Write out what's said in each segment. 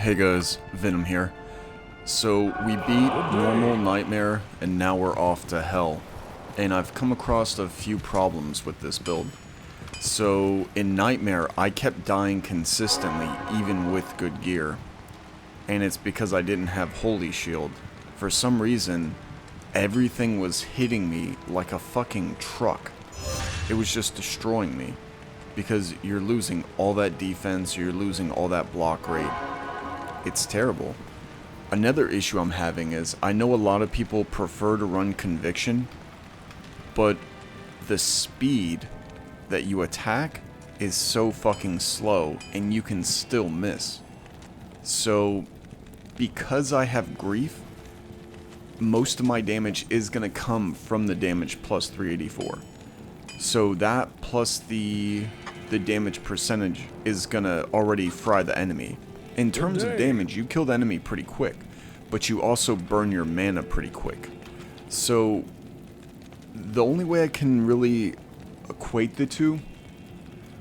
Hey guys, Venom here. So we beat normal nightmare and now we're off to hell. And I've come across a few problems with this build. So in nightmare I kept dying consistently even with good gear. And it's because I didn't have holy shield. For some reason, everything was hitting me like a fucking truck. It was just destroying me. Because you're losing all that defense, you're losing all that block rate. It's terrible. Another issue I'm having is I know a lot of people prefer to run Conviction, but the speed that you attack is so fucking slow and you can still miss. So because I have grief, most of my damage is going to come from the damage plus 384. So that plus the damage percentage is going to already fry the enemy. In terms of damage, you kill the enemy pretty quick, but you also burn your mana pretty quick. So the only way I can really equate the two,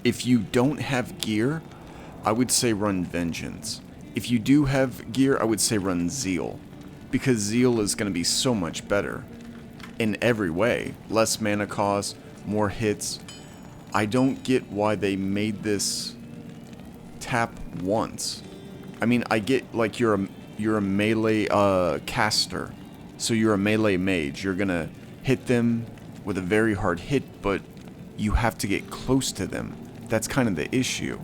if you don't have gear, I would say run Vengeance. If you do have gear, I would say run Zeal, because Zeal is going to be so much better in every way. Less mana cost, more hits. I don't get why they made this tap once. I mean, I get like you're a melee caster, so you're a melee mage. You're gonna hit them with a very hard hit, but you have to get close to them. That's kind of the issue.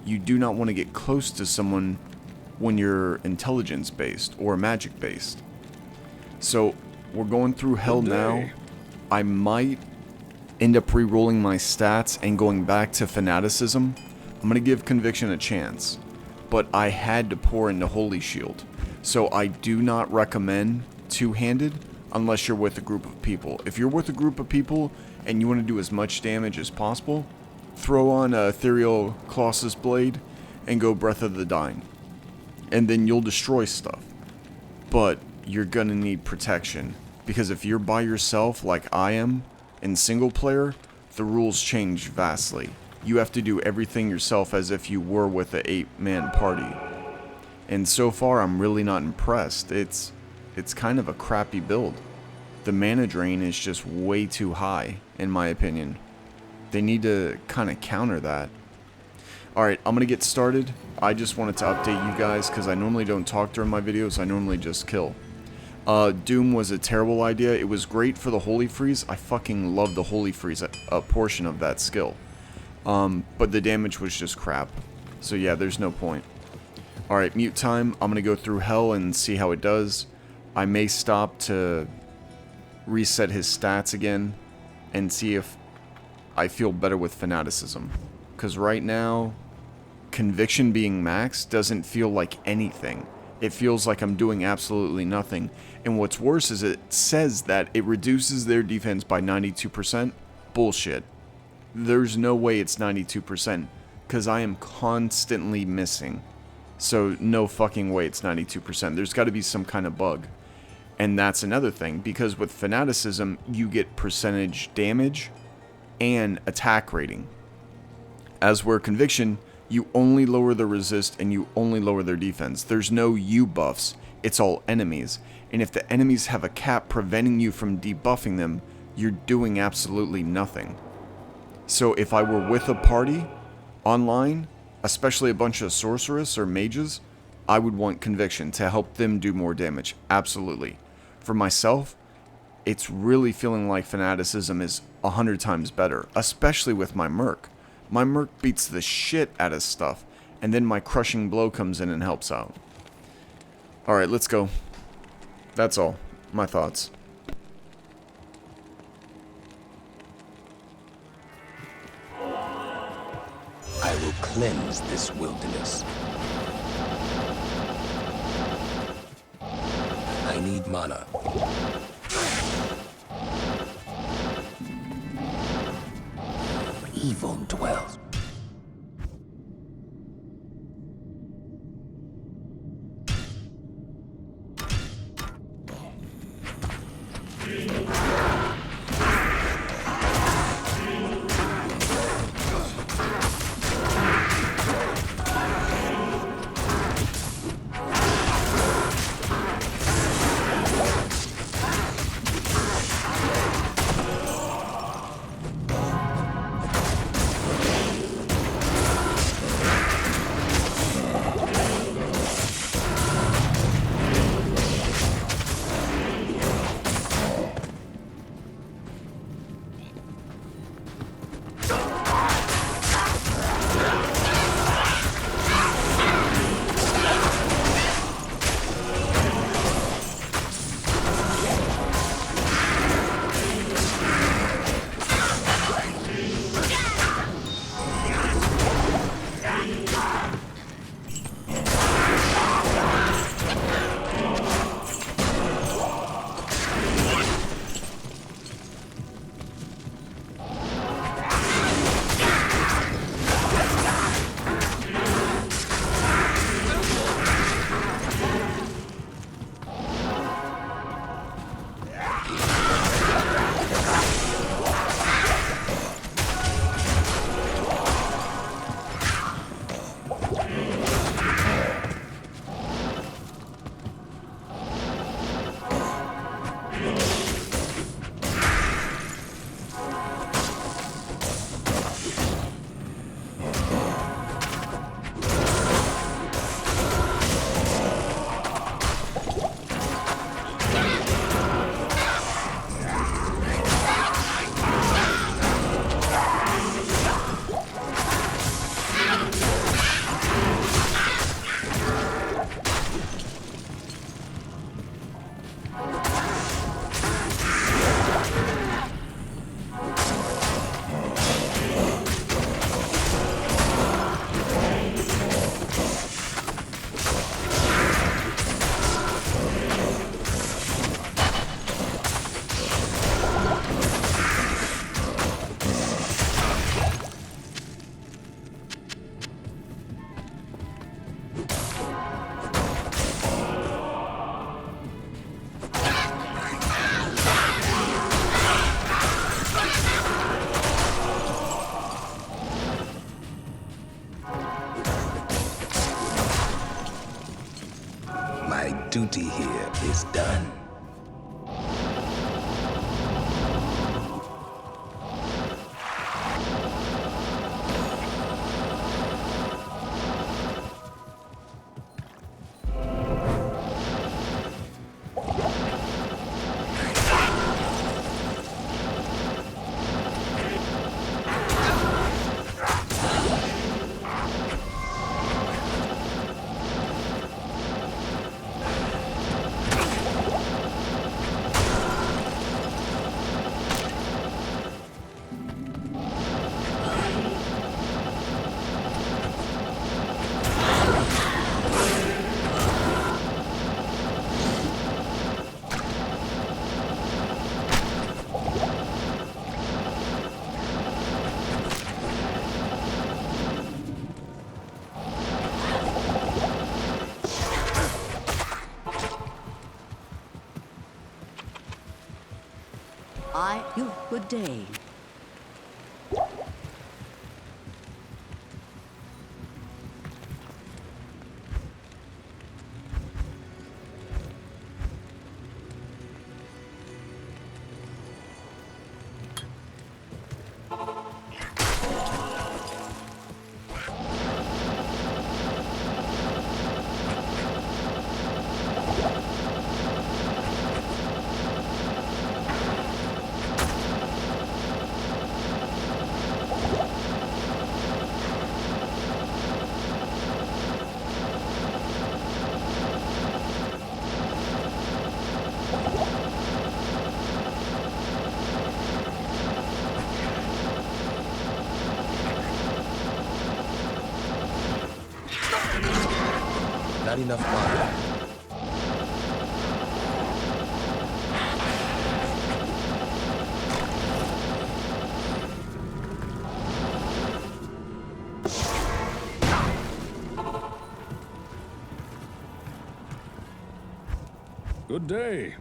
You do not want to get close to someone when you're intelligence based or magic based. So we're going through hell now. I might end up re-rolling my stats and going back to fanaticism. I'm gonna give Conviction a chance, but I had to pour into Holy Shield. So I do not recommend two-handed unless you're with a group of people. If you're with a group of people and you want to do as much damage as possible, throw on Ethereal Colossus Blade and go Breath of the Dying. And then you'll destroy stuff. But you're gonna need protection, because if you're by yourself like I am in single player, the rules change vastly. You have to do everything yourself as if you were with an 8-man party. And so far, I'm really not impressed. It's kind of a crappy build. The mana drain is just way too high, in my opinion. They need to kind of counter that. Alright, I'm going to get started. I just wanted to update you guys, because I normally don't talk during my videos. I normally just kill. Doom was a terrible idea. It was great for the Holy Freeze. I fucking love the Holy Freeze, a portion of that skill. But the damage was just crap. So yeah, there's no point. Alright, mute time. I'm gonna go through hell and see how it does. I may stop to reset his stats again and see if I feel better with fanaticism. Because right now, Conviction being max doesn't feel like anything. It feels like I'm doing absolutely nothing. And what's worse is it says that it reduces their defense by 92%. Bullshit. There's no way it's 92%, because I am constantly missing. So no fucking way it's 92%. There's got to be some kind of bug. And that's another thing, because with fanaticism, you get percentage damage and attack rating. As where Conviction, you only lower the resist and you only lower their defense. There's no U buffs, it's all enemies. And if the enemies have a cap preventing you from debuffing them, you're doing absolutely nothing. So if I were with a party online, especially a bunch of sorceress or mages, I would want Conviction to help them do more damage. Absolutely. For myself, it's really feeling like fanaticism is 100 times better, especially with my Merc. My Merc beats the shit out of stuff, and then my Crushing Blow comes in and helps out. Alright, let's go. That's all. My thoughts. I will cleanse this wilderness. I need mana. Evil dwells. duty here is done. Good day. Not enough mana. Good day.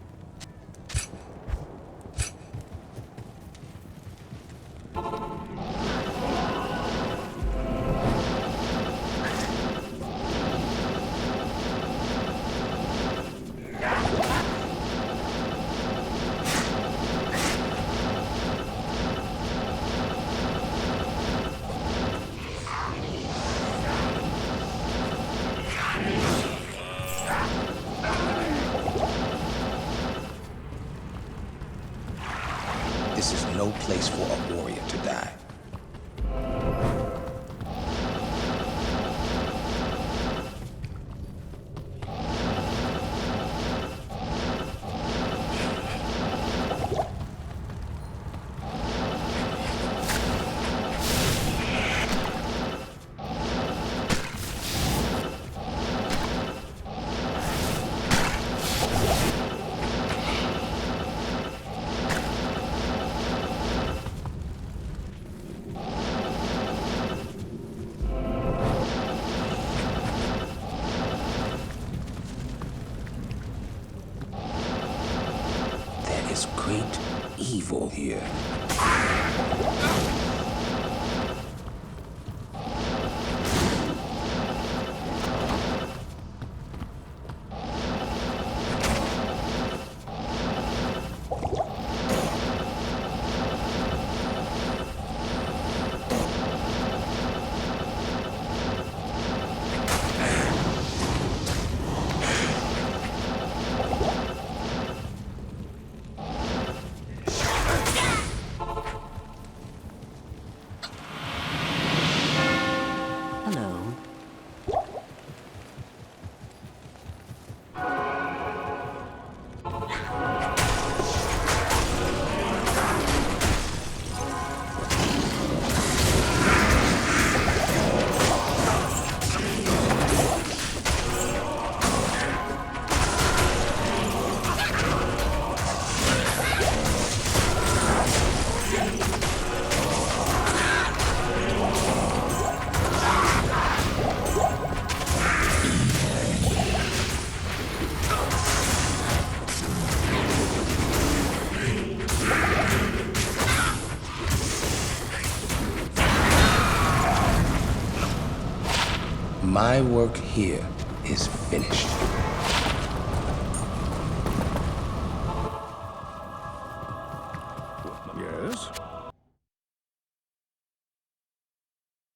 This is no place for a warrior to die. There's great evil here. My work here is finished.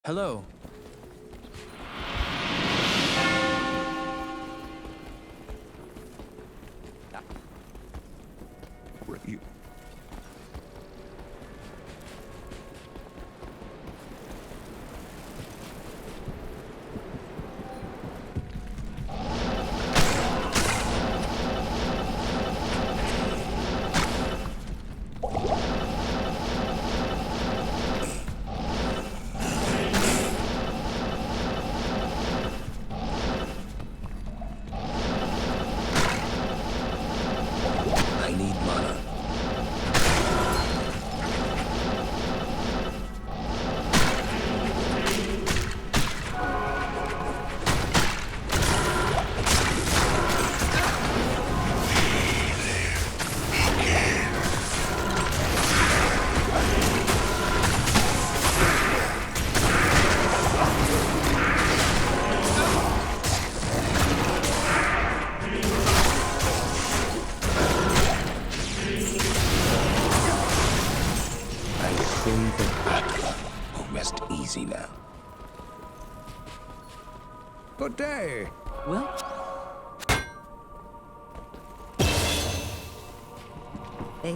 Hello. Review. I need mana. I think that Aquila will rest easy now. Good day. Well, they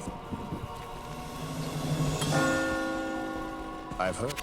I've heard.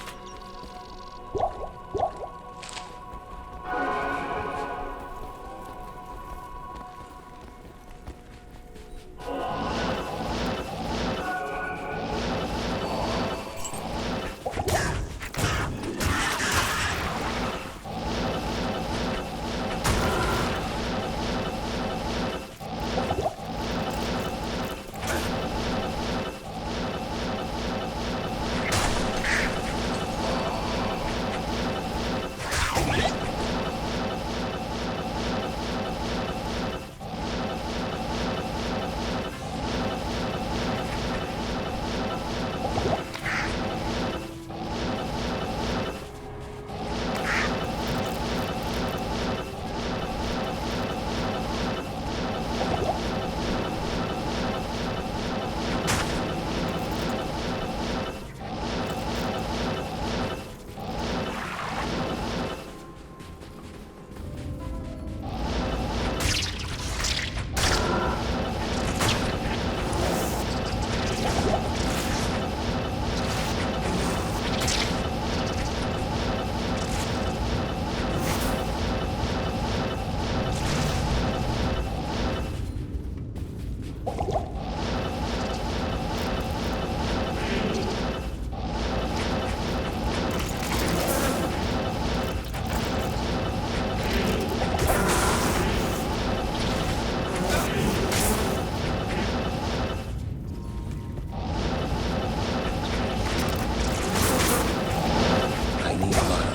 I need mana.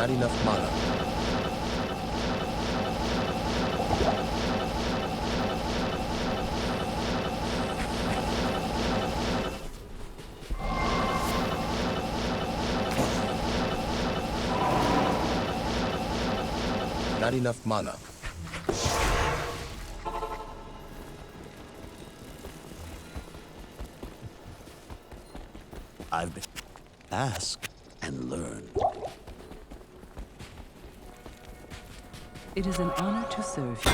Not enough mana. Not enough mana. I've been ask and learn. It is an honor to serve you.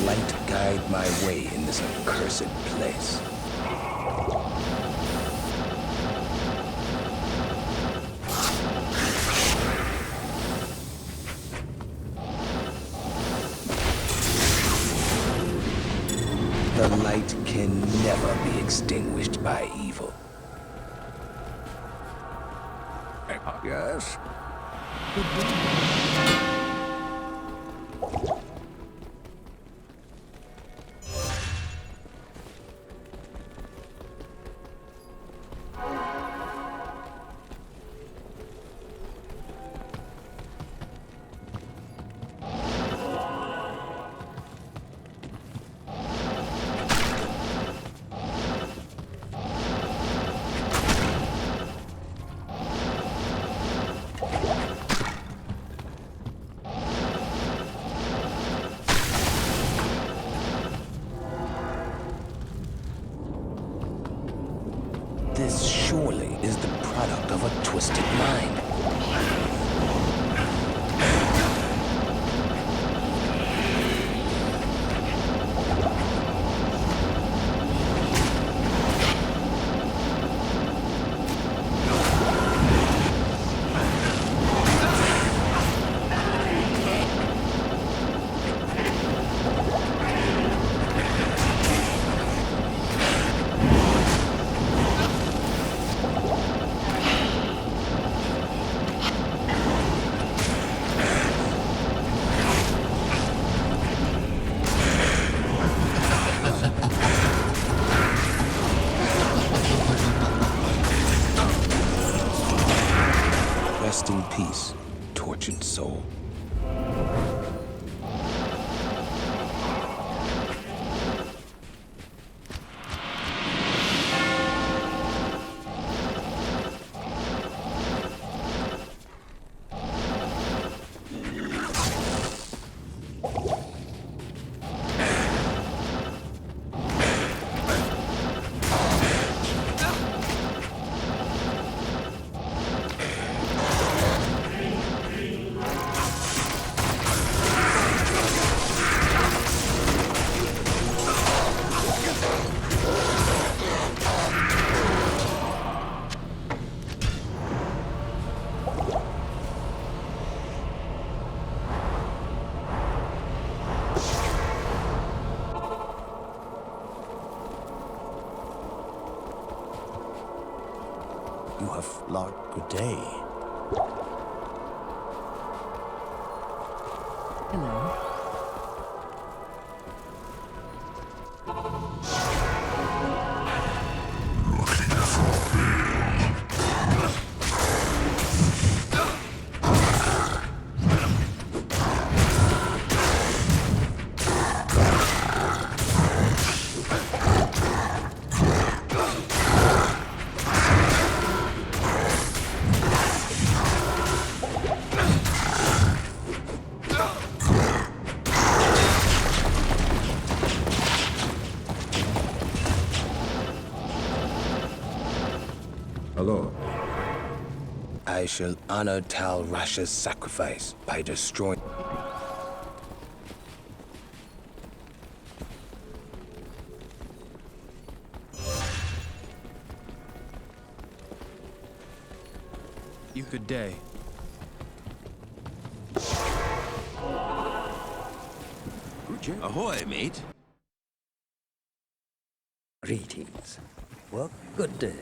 Light guide my way in this accursed place. The light can never be extinguished by evil. Yes? This surely is the product of a twisted mind. Rest in peace, tortured soul. You have lost. Good day. Hello. Hello. I shall honor Tal Rasha's sacrifice by destroying... You good day. Ahoy, mate. Greetings. Well, good day.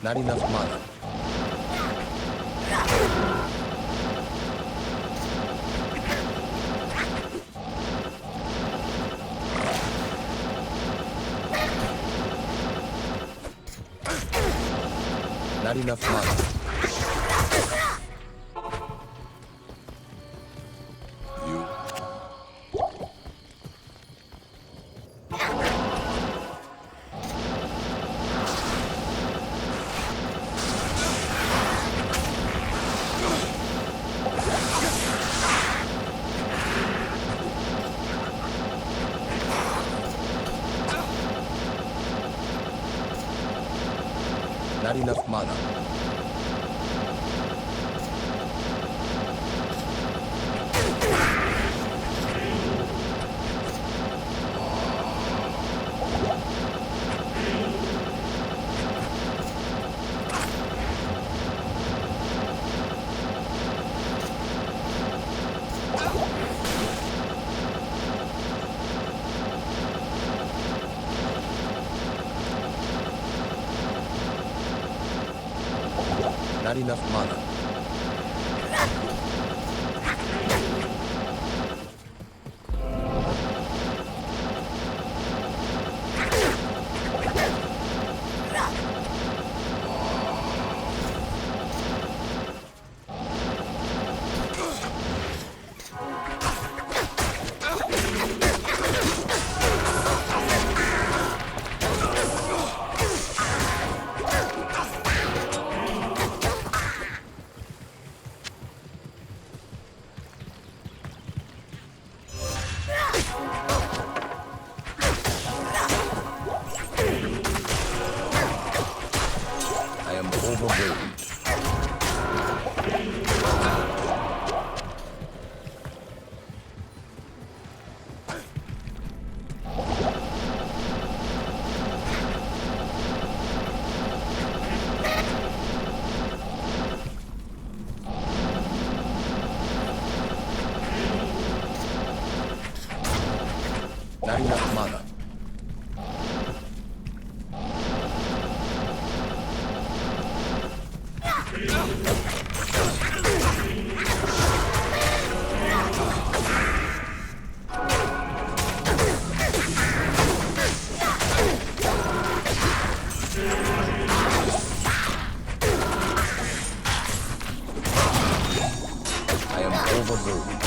Not enough mana. Not enough mana. Not enough mana. Not enough mana. I am overburdened. Not enough mana. I am overburdened.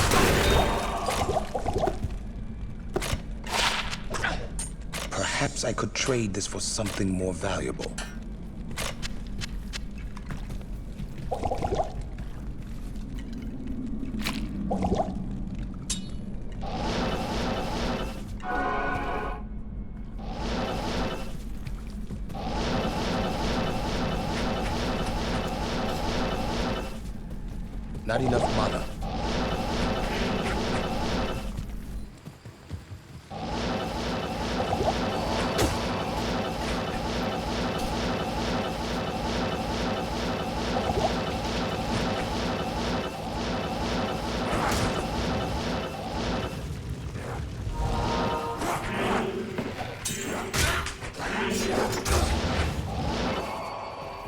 Perhaps I could trade this for something more valuable. Not enough mana.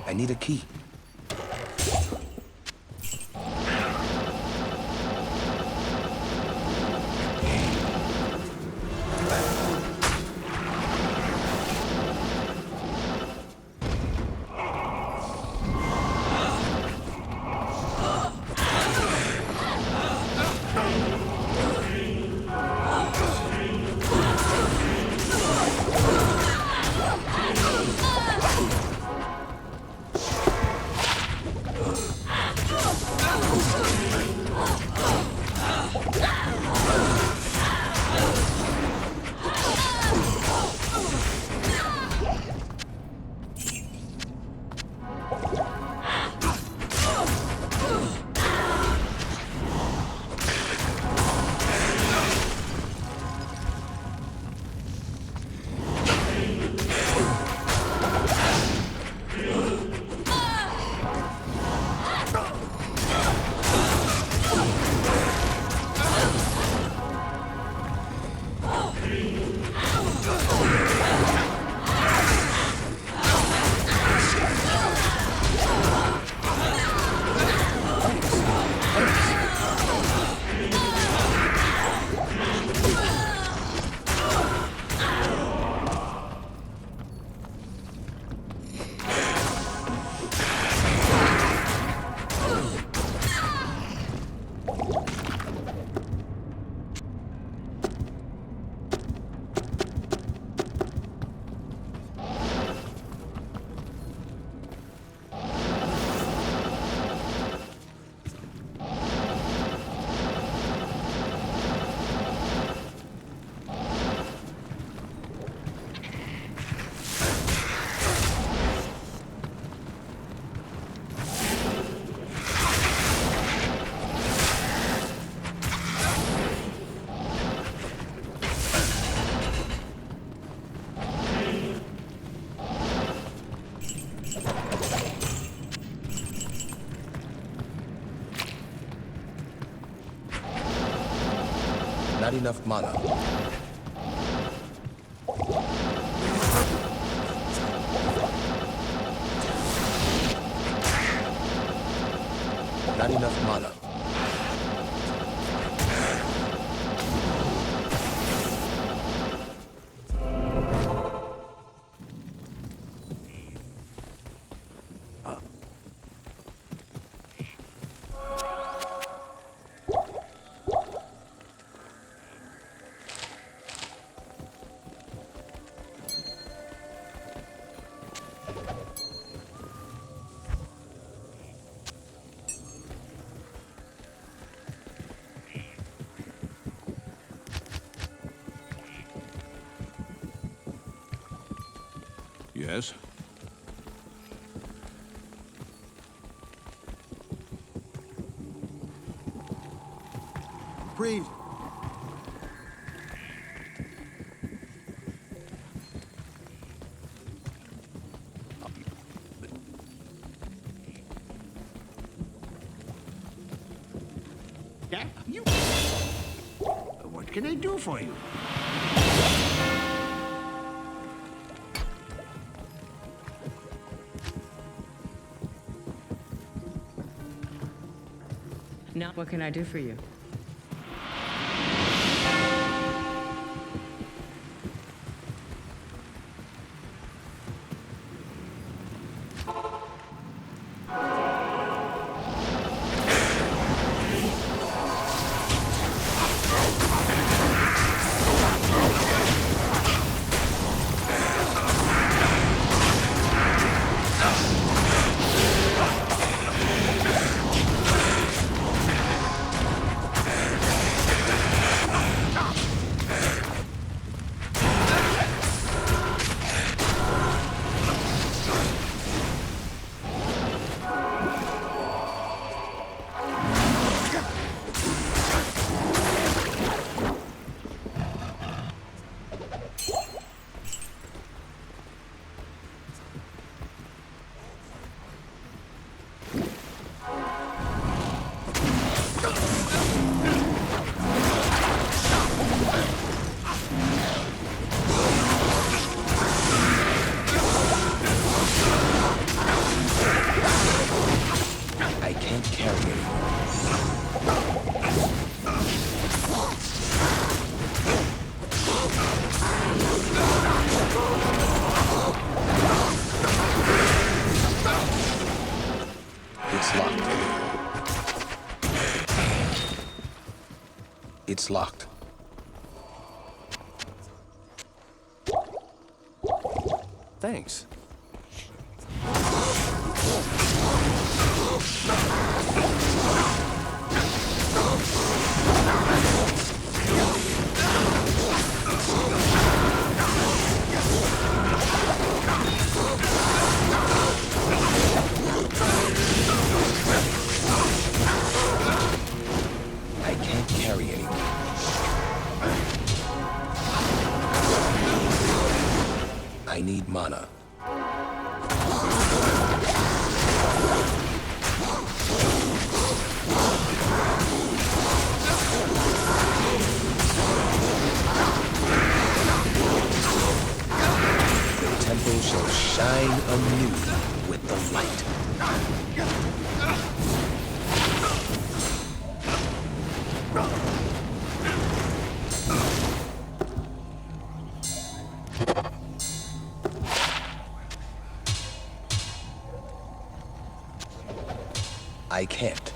I need a key. Not enough mana. Not enough mana. Yes? Breathe. Yeah, you. What can I do for you? Now, what can I do for you? I can't carry it. It's locked. It's locked. Thanks. I can't carry anymore. I need mana. The temple shall shine anew with the light. I can't.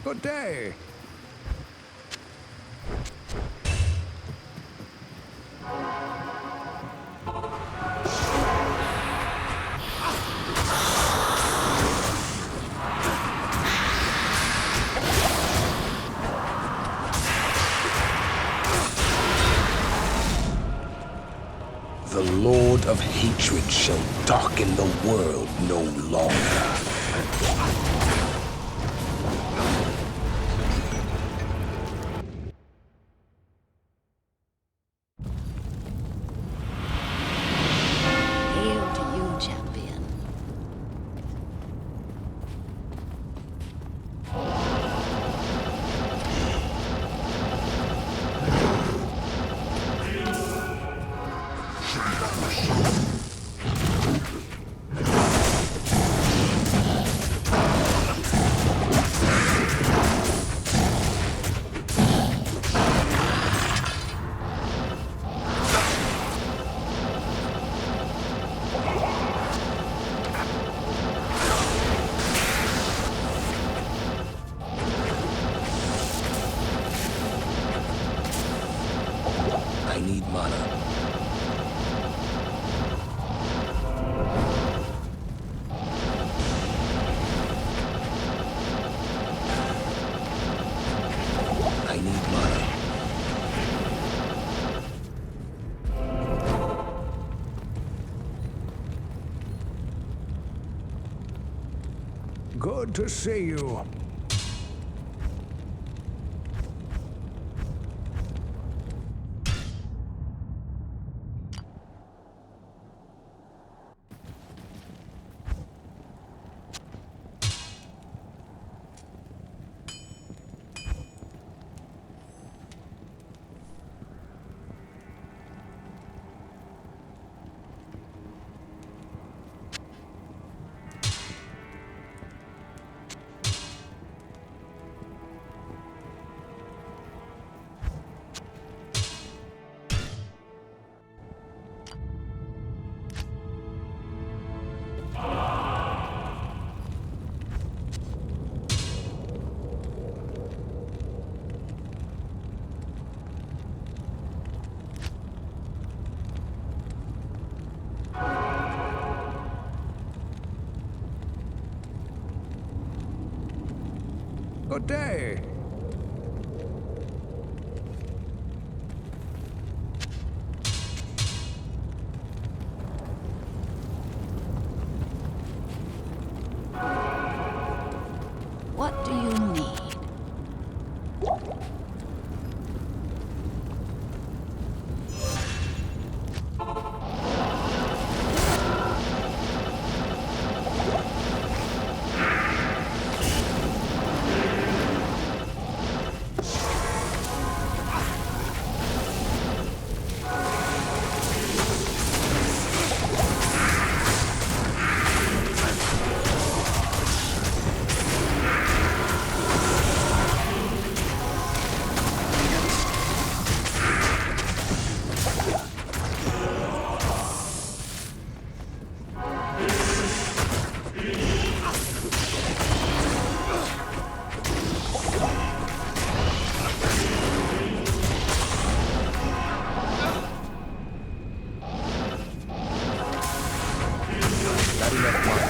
Good day. The Lord of Hatred shall darken the world no longer. Hail to you, champion. I need mana. I need mana. Good to see you. Good day. What do you need? Not enough mana.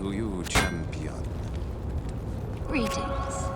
to you, champion. Greetings.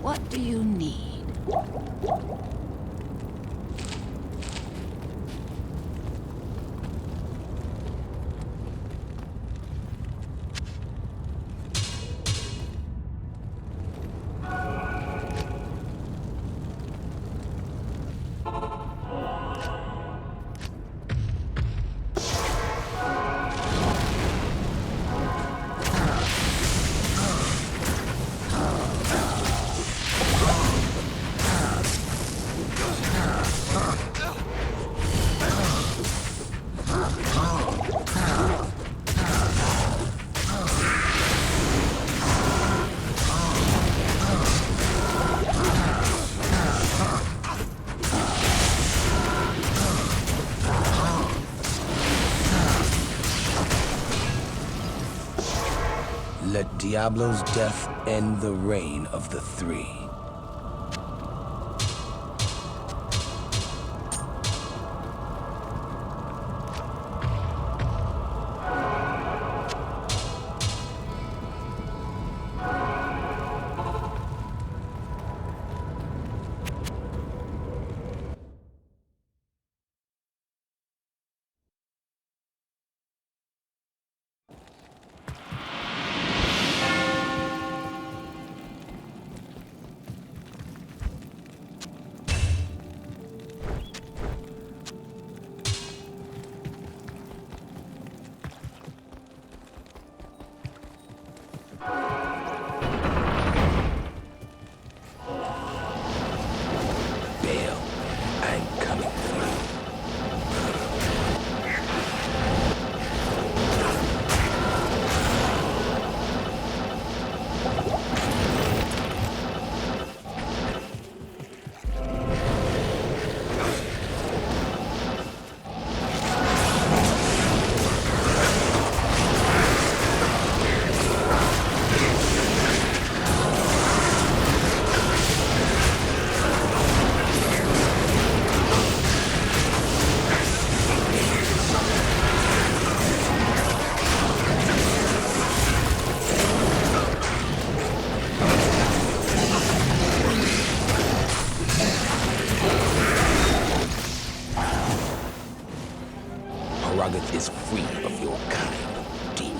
What do you need? Let Diablo's death end the reign of the Three. Is free of your kind, demon.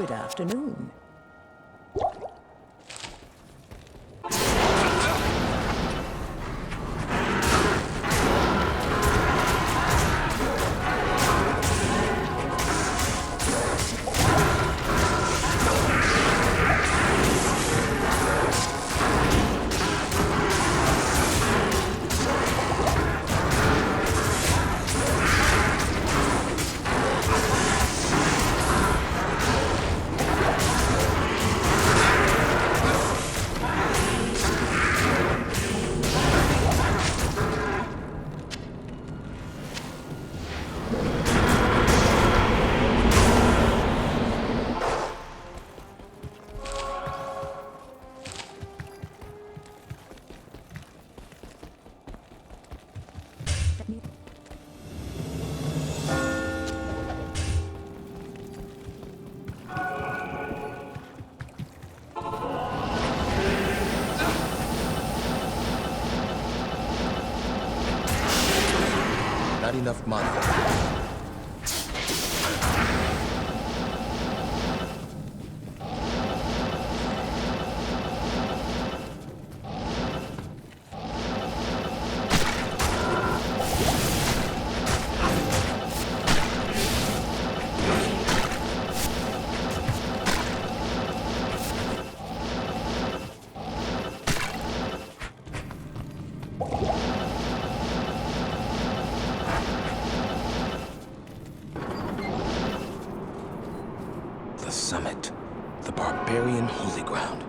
Good afternoon. Not enough mana. The summit. The barbarian holy ground.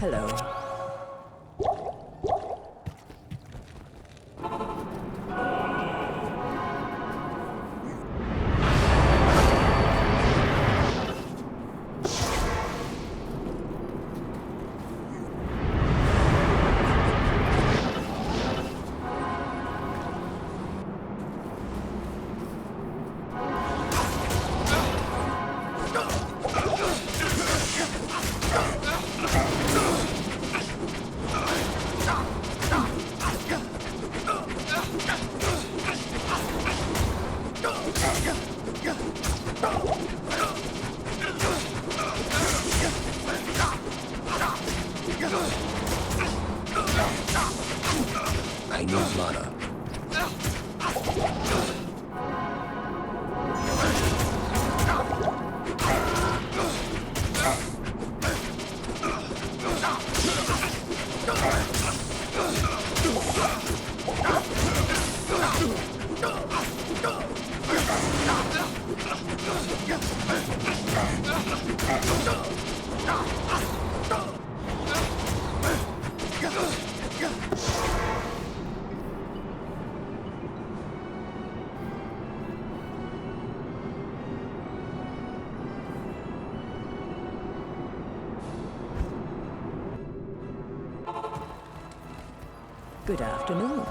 Hello. I need mana. Good afternoon.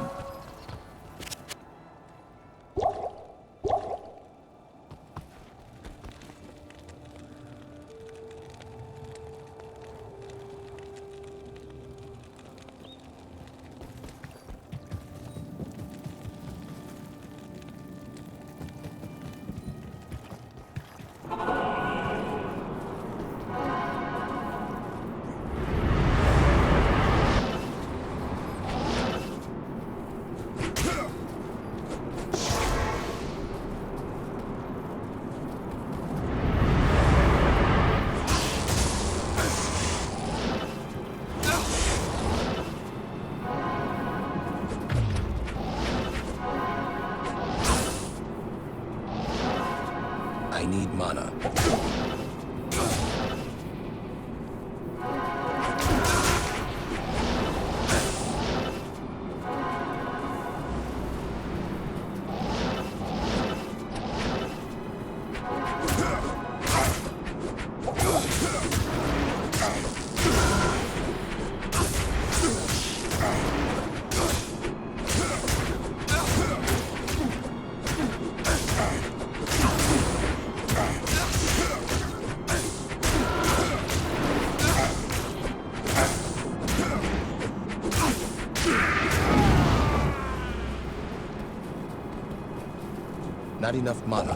Not enough mana.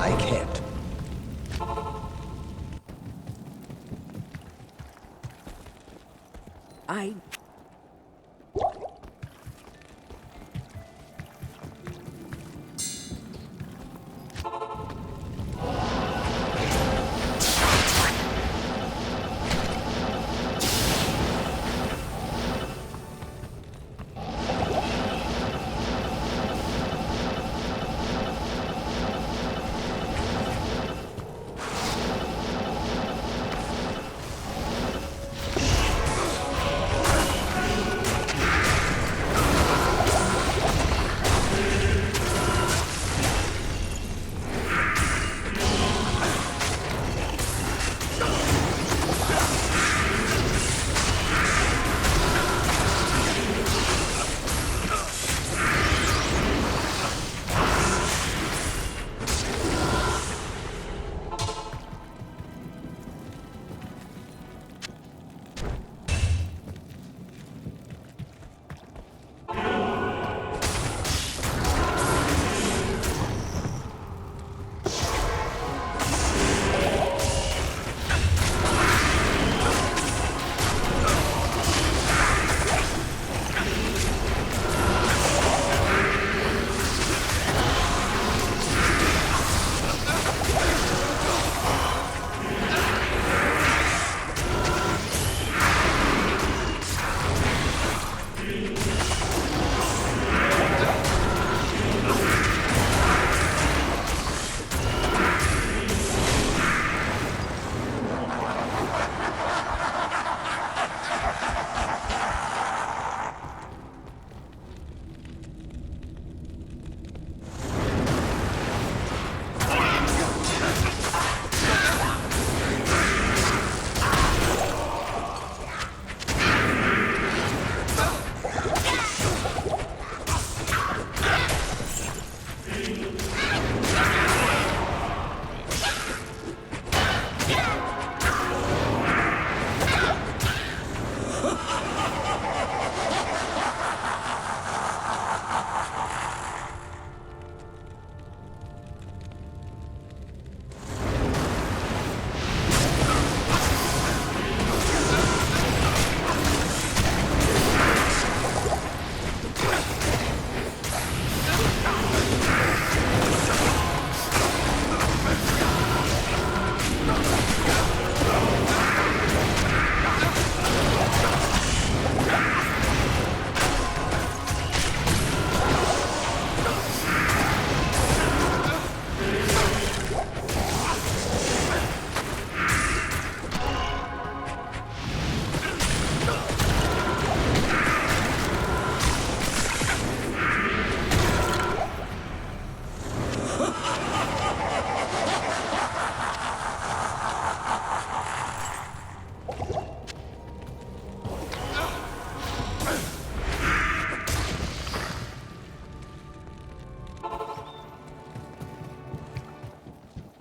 I can't. I...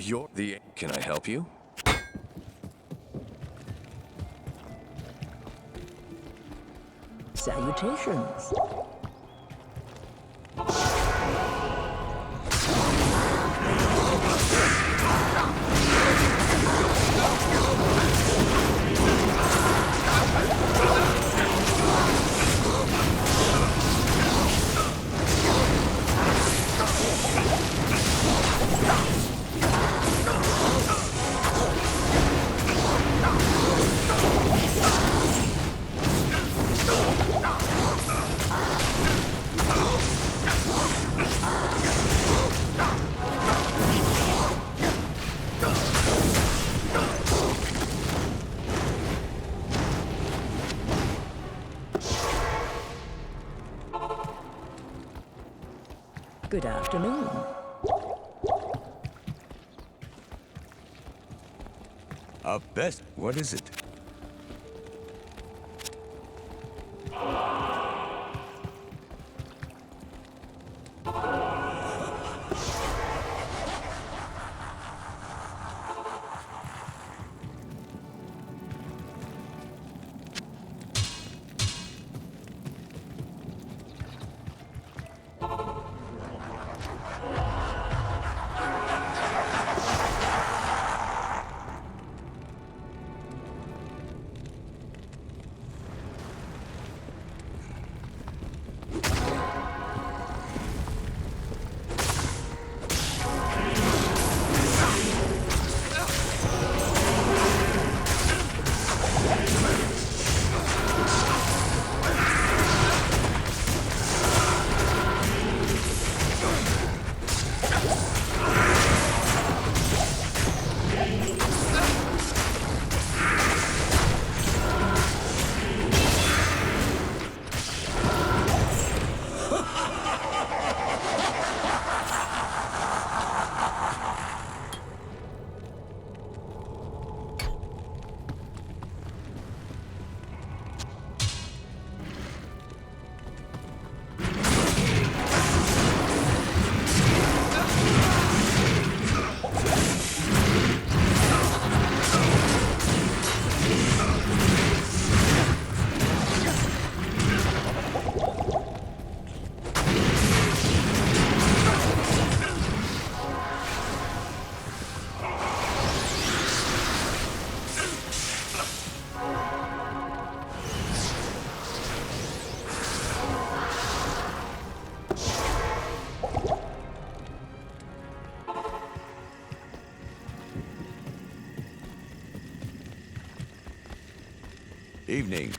You're the... Can I help you? Salutations. Good afternoon. Best. What is it? Evening.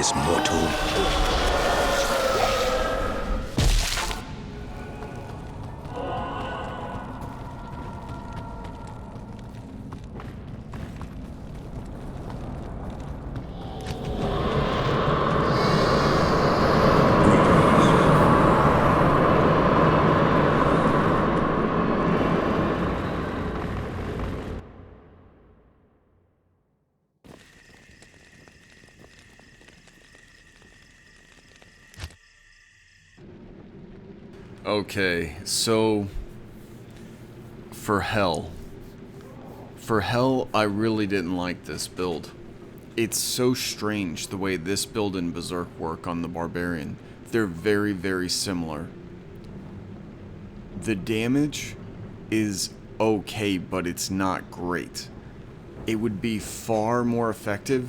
is mortal. Okay, so for Hell, I really didn't like this build. It's so strange the way this build and Berserk work on the Barbarian. They're very, very similar. The damage is okay, but it's not great. It would be far more effective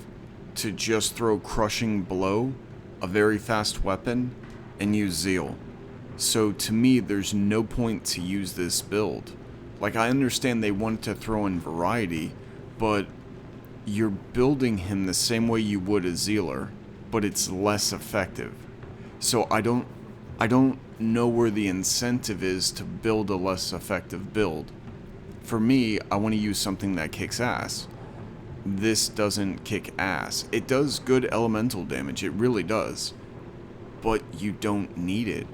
to just throw Crushing Blow, a very fast weapon, and use Zeal. So to me, there's no point to use this build. Like, I understand they want to throw in variety, but you're building him the same way you would a Zealer, but it's less effective. So I don't know where the incentive is to build a less effective build. For me, I want to use something that kicks ass. This doesn't kick ass. It does good elemental damage, it really does. But you don't need it.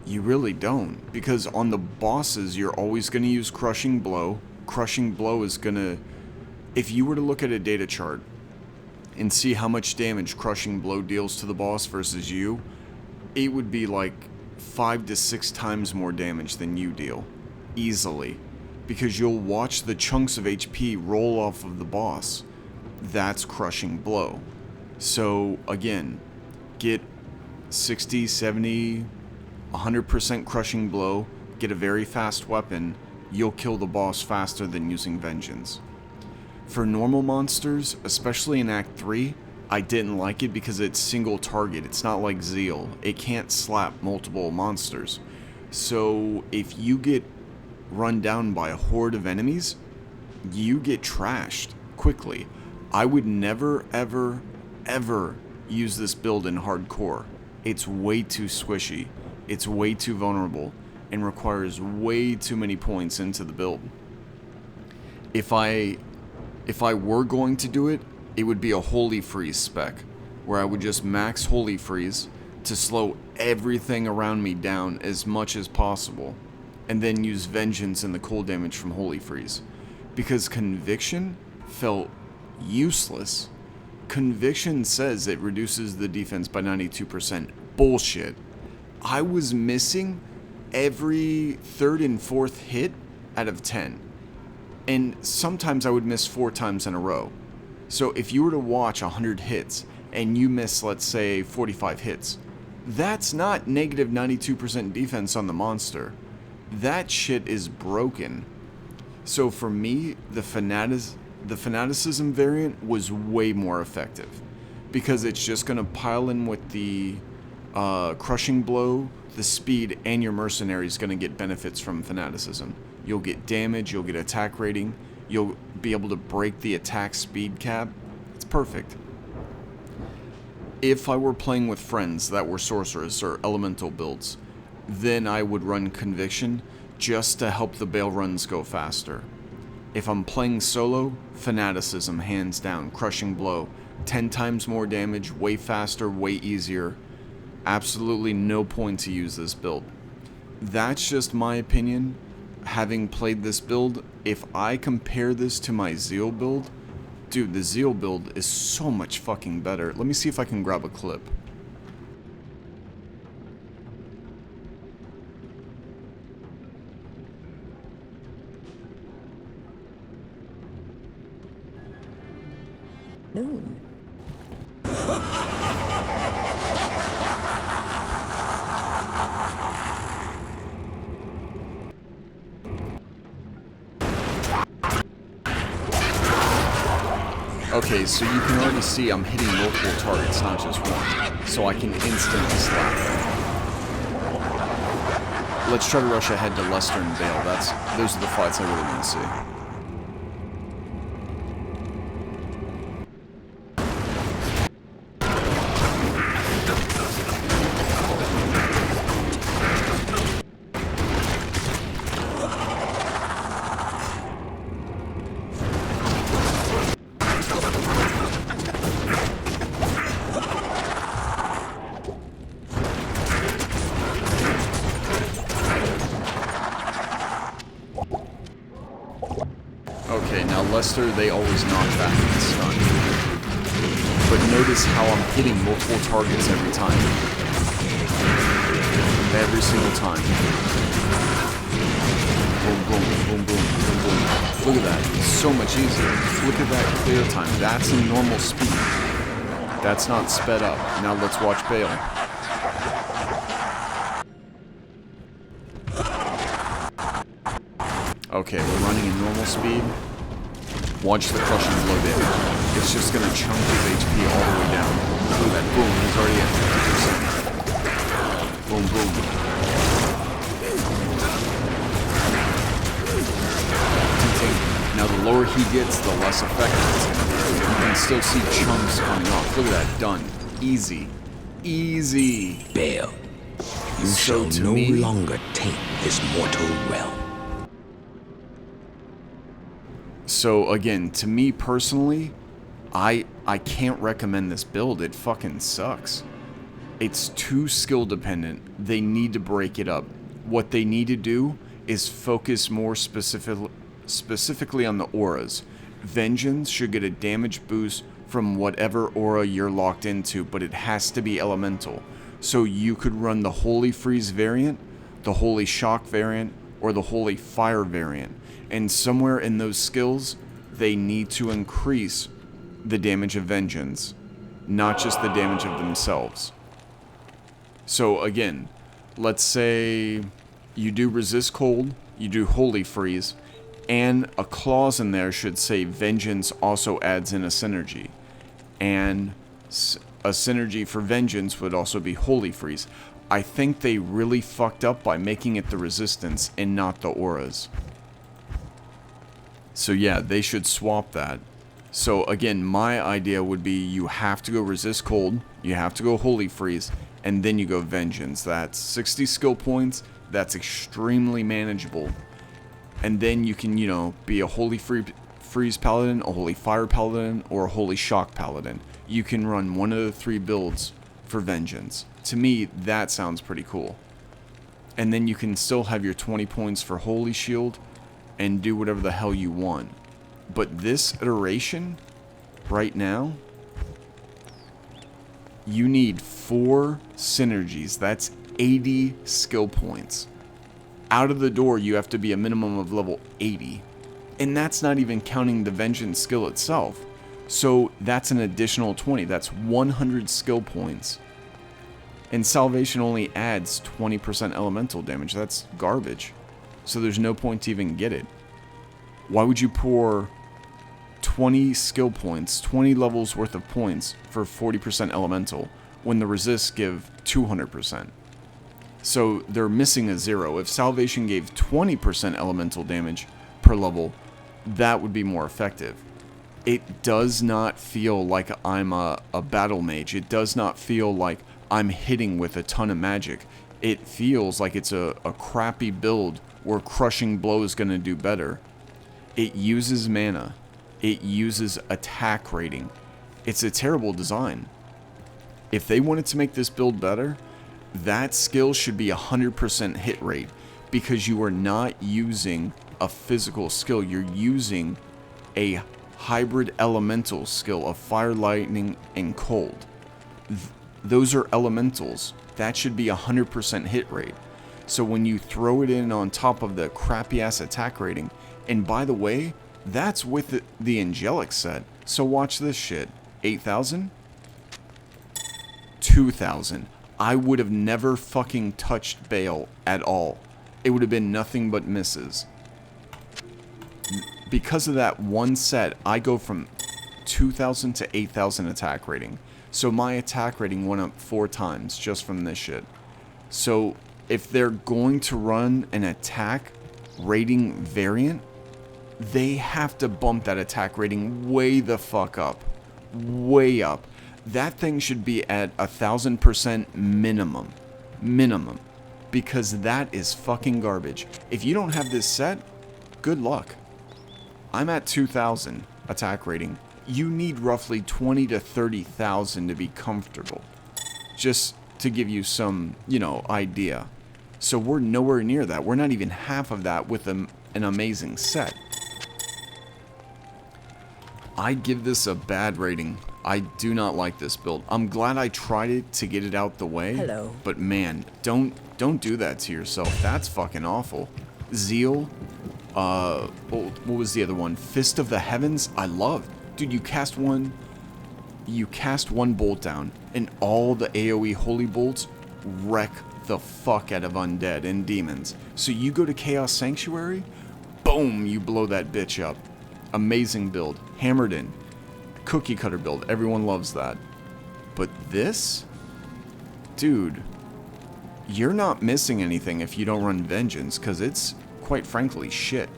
You really don't, because on the bosses, you're always going to use Crushing Blow. Crushing Blow is going to... If you were to look at a data chart and see how much damage Crushing Blow deals to the boss versus you, it would be like 5 to 6 times more damage than you deal. Easily. Because you'll watch the chunks of HP roll off of the boss. That's Crushing Blow. So, again, get 60, 70... 100% Crushing Blow, get a very fast weapon, you'll kill the boss faster than using Vengeance. For normal monsters, especially in Act 3, I didn't like it because it's single target. It's not like Zeal. It can't slap multiple monsters. So if you get run down by a horde of enemies, you get trashed quickly. I would never, ever, ever use this build in hardcore. It's way too squishy. It's way too vulnerable and requires way too many points into the build. If I were going to do it, it would be a Holy Freeze spec, where I would just max Holy Freeze to slow everything around me down as much as possible, and then use Vengeance and the cold damage from Holy Freeze. Because Conviction felt useless. Conviction says it reduces the defense by 92%. Bullshit. I was missing every 3rd and 4th hit out of 10. And sometimes I would miss 4 times in a row. So if you were to watch 100 hits and you miss, let's say, 45 hits, that's not negative 92% defense on the monster. That shit is broken. So for me, the Fanaticism variant was way more effective. Because it's just going to pile in with the Crushing Blow, the speed, and your mercenary is going to get benefits from Fanaticism. You'll get damage, you'll get attack rating, you'll be able to break the attack speed cap. It's perfect. If I were playing with friends that were sorcerers or elemental builds, then I would run Conviction just to help the Bale runs go faster. If I'm playing solo, Fanaticism, hands down. Crushing Blow, 10 times more damage, way faster, way easier. Absolutely no point to use this build. That's just my opinion. Having played this build, if I compare this to my Zeal build, dude, the Zeal build is so much fucking better. Let me see if I can grab a clip. Noon. Okay, so you can already see I'm hitting multiple targets, not just one. So I can instantly slap them. Let's try to rush ahead to Lester and Bale. Those are the fights I really want to see. Okay, now Lester, they always knock back and stun. But notice how I'm hitting multiple targets every time. Every single time. Boom, boom, boom, boom, boom, boom. Look at that. It's so much easier. Look at that clear time. That's a normal speed. That's not sped up. Now let's watch Bale. Okay, we're running in normal speed. Watch the crushing blow damage. It's just gonna chunk his HP all the way down. Look at that. Boom, he's already at 50%. Boom, boom. Now the lower he gets, the less effective it's gonna be. You can still see chunks coming off. Look at that. Done. Easy. Easy. Bale, you So shall to no me- longer taint this mortal realm. So again, to me personally, I can't recommend this build. It fucking sucks. It's too skill dependent. They need to break it up. What they need to do is focus more specifically on the auras. Vengeance should get a damage boost from whatever aura you're locked into, but it has to be elemental. So you could run the Holy Freeze variant, the Holy Shock variant, or the Holy Fire variant. And somewhere in those skills, they need to increase the damage of Vengeance, not just the damage of themselves. So again, let's say you do Resist Cold, you do Holy Freeze, and a clause in there should say Vengeance also adds in a synergy. And a synergy for Vengeance would also be Holy Freeze. I think they really fucked up by making it the resistance and not the auras. So yeah, they should swap that. So again, my idea would be you have to go Resist Cold, you have to go Holy Freeze, and then you go Vengeance. That's 60 skill points, that's extremely manageable. And then you can, you know, be a Holy Freeze Paladin, a Holy Fire Paladin, or a Holy Shock Paladin. You can run one of the 3 builds for Vengeance. To me, that sounds pretty cool. And then you can still have your 20 points for Holy Shield and do whatever the hell you want. But this iteration, right now, you need 4 synergies. That's 80 skill points. Out of the door, you have to be a minimum of level 80. And that's not even counting the Vengeance skill itself. So that's an additional 20. That's 100 skill points. And Salvation only adds 20% elemental damage. That's garbage. So there's no point to even get it. Why would you pour 20 skill points, 20 levels worth of points for 40% elemental when the resists give 200%? So they're missing a 0. If Salvation gave 20% elemental damage per level, that would be more effective. It does not feel like I'm a battle mage. It does not feel like I'm hitting with a ton of magic. It feels like it's a crappy build where Crushing Blow is going to do better. It uses mana. It uses attack rating. It's a terrible design. If they wanted to make this build better, that skill should be 100% hit rate, because you are not using a physical skill. You're using a hybrid elemental skill of fire, lightning, and cold. Those are elementals. That should be 100% hit rate. So when you throw it in on top of the crappy ass attack rating, and by the way, that's with the angelic set. So watch this shit. 8,000? 2,000. I would have never fucking touched Bale at all. It would have been nothing but misses. Because of that one set, I go from 2,000 to 8,000 attack rating. So my attack rating went up 4 times just from this shit. So if they're going to run an attack rating variant, they have to bump that attack rating way the fuck up. Way up. That thing should be at 1,000% minimum. Minimum. Because that is fucking garbage. If you don't have this set, good luck. I'm at 2,000 attack rating. You need roughly 20 to 30,000 to be comfortable. Just to give you some, you know, idea. So we're nowhere near that. We're not even half of that with an amazing set. I give this a bad rating. I do not like this build. I'm glad I tried it to get it out the way. Hello. But man, don't do that to yourself. That's fucking awful. Zeal. What was the other one? Fist of the Heavens. I love. Dude, you cast one bolt down, and all the AoE holy bolts wreck the fuck out of undead and demons. So you go to Chaos Sanctuary, boom, you blow that bitch up. Amazing build. Hammered in. Cookie cutter build. Everyone loves that. But this? Dude, you're not missing anything if you don't run Vengeance, because it's, quite frankly, shit.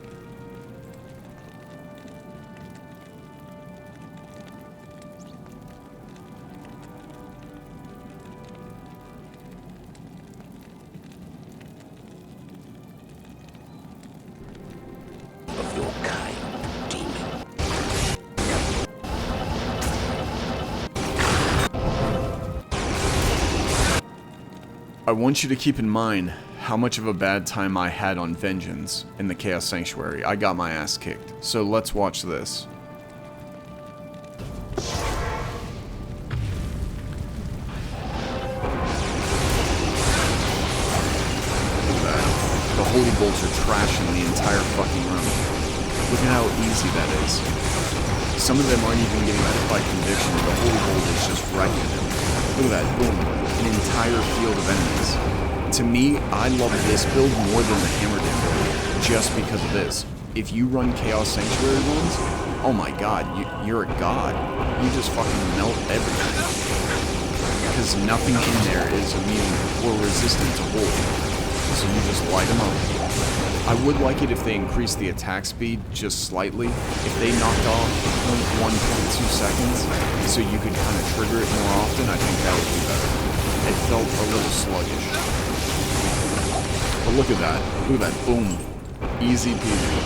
Of your kind, demon. I want you to keep in mind how much of a bad time I had on Vengeance in the Chaos Sanctuary. I got my ass kicked. So let's watch this. The holy bolts are trashing the entire fucking room. Look at how easy that is. Some of them aren't even getting hit by conviction. The holy bolt is just wrecking them. Look at that, boom. An entire field of enemies. To me, I love this build more than the Hammered In build, just because of this. If you run Chaos Sanctuary runs, oh my god, you're a god. You just fucking melt everything. Because nothing in there is immune or resistant to holy. So you just light them up. I would like it if they increased the attack speed just slightly. If they knocked off 0.1, 0.2 seconds, so you could kind of trigger it more often, I think that would be better. It felt a little sluggish. But look at that. Look at that. Boom. Easy peasy.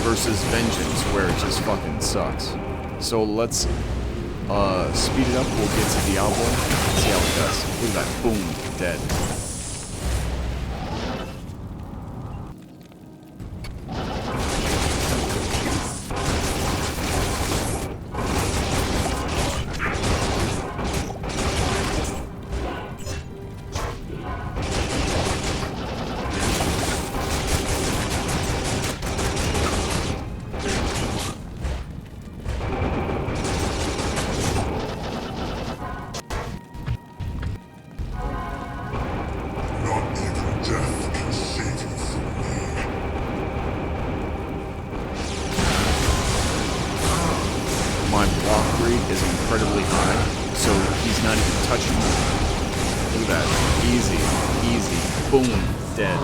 Versus Vengeance, where it just fucking sucks. So let's speed it up. We'll get to Diablo. See how it does. Look at that. Boom. Dead. My block rate is incredibly high, so he's not even touching me. Look at that. Easy. Easy. Boom. Dead.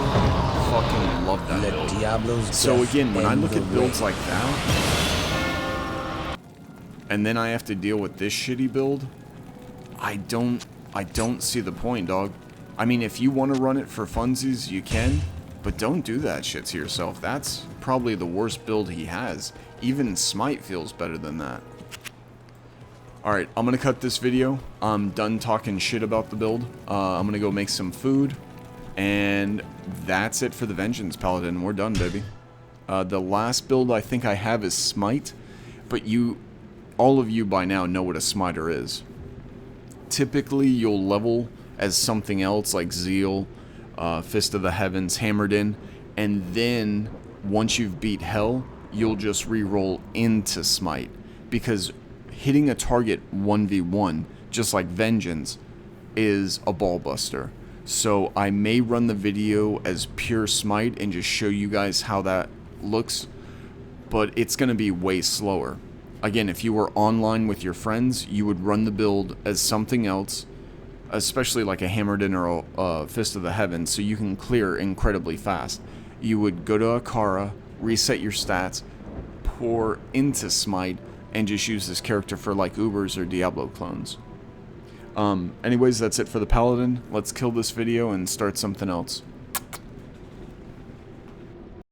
Fucking love that Let build. Diablo's So death again, when I end look the at builds reign. like that, and then I have to deal with this shitty build, I don't see the point, dog. I mean, if you want to run it for funsies, you can, but don't do that shit to yourself. That's probably the worst build he has. Even Smite feels better than that. Alright, I'm going to cut this video. I'm done talking shit about the build. I'm going to go make some food. And that's it for the Vengeance Paladin. We're done, baby. The last build I think I have is Smite. But all of you by now know what a Smiter is. Typically, you'll level as something else like Zeal, Fist of the Heavens, Hammered In. And then, once you've beat Hell, you'll just re-roll into Smite. Because hitting a target 1v1, just like Vengeance, is a ball buster. So I may run the video as pure Smite and just show you guys how that looks, but it's going to be way slower. Again, if you were online with your friends, you would run the build as something else, especially like a Hammered In or a Fist of the Heavens, so you can clear incredibly fast. You would go to Akara, reset your stats, pour into Smite, and just use this character for like Ubers or Diablo clones. Anyways, that's it for the Paladin. Let's kill this video and start something else.